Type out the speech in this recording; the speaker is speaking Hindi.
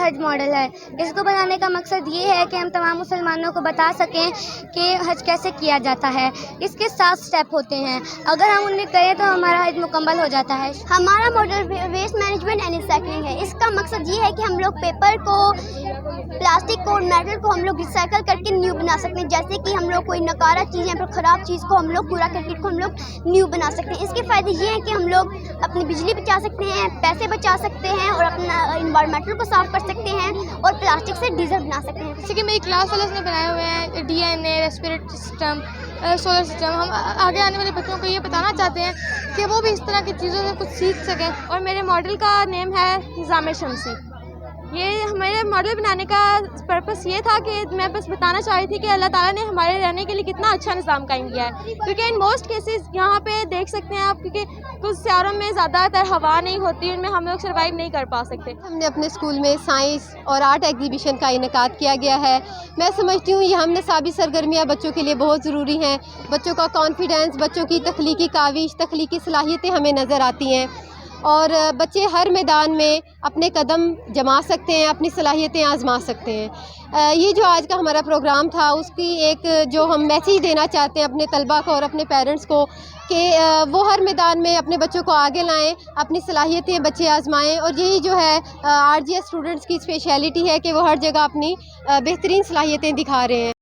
हज मॉडल है। इसको बनाने का मकसद ये है कि हम तमाम मुसलमानों को बता सकें कि हज कैसे किया जाता है। इसके 7 स्टेप होते हैं, अगर हम उन्हें करें तो हमारा हज मुकम्मल हो जाता है। हमारा model waste management and recycling है। इसका मकसद ये है कि हम लोग पेपर को, प्लास्टिक को, मेटल को हम लोग रिसाइकल करके न्यू बना सकते हैं। जैसे कि हम लोग कोई नकारा चीज़ या फिर ख़राब चीज़ को हम लोग कूड़ा करकट को हम लोग न्यू बना सकते हैं। इसके फ़ायदे ये हैं कि हम लोग अपनी बिजली बचा सकते हैं, पैसे बचा सकते हैं और अपना इन्वायरमेंटल को साफ कर सकते हैं और प्लास्टिक से डीजल बना सकते हैं। जैसे कि मेरी क्लास वाले ने बनाए हुए हैं DNA, respiratory system, solar system. हम आगे आने वाले बच्चों को ये बताना चाहते हैं कि वो भी इस तरह की चीज़ों से कुछ सीख सकें। और मेरे मॉडल का नेम है निज़ाम शमसी। ये मेरे मॉडल बनाने का पर्पस ये था कि मैं बस बताना चाह रही थी कि अल्लाह ताला ने हमारे रहने के लिए कितना अच्छा निज़ाम कायम किया है। क्योंकि इन मोस्ट केसेस यहाँ पे देख सकते हैं आप, क्योंकि कुछ शहरों में ज़्यादातर हवा नहीं होती, उनमें हम लोग सर्वाइव नहीं कर पा सकते। हमने अपने स्कूल में साइंस और आर्ट एग्जीबिशन का इनेकाद किया गया है। मैं समझती हूँ ये हम निसाबी सरगर्मियाँ बच्चों के लिए बहुत ज़रूरी हैं। बच्चों का कॉन्फिडेंस, बच्चों की तख्लीकी काविश, तख्लीकी सलाहियतें हमें नज़र आती हैं और बच्चे हर मैदान में अपने कदम जमा सकते हैं, अपनी सलाहियतें आजमा सकते हैं। ये जो आज का हमारा प्रोग्राम था, उसकी एक जो हम मैसेज देना चाहते हैं अपने तलबा को और अपने पेरेंट्स को कि वो हर मैदान में अपने बच्चों को आगे लाएं, अपनी सलाहियतें बच्चे आजमाएं। और यही जो है RGS स्टूडेंट्स की स्पेशलिटी है कि वो हर जगह अपनी बेहतरीन सलाहियतें दिखा रहे हैं।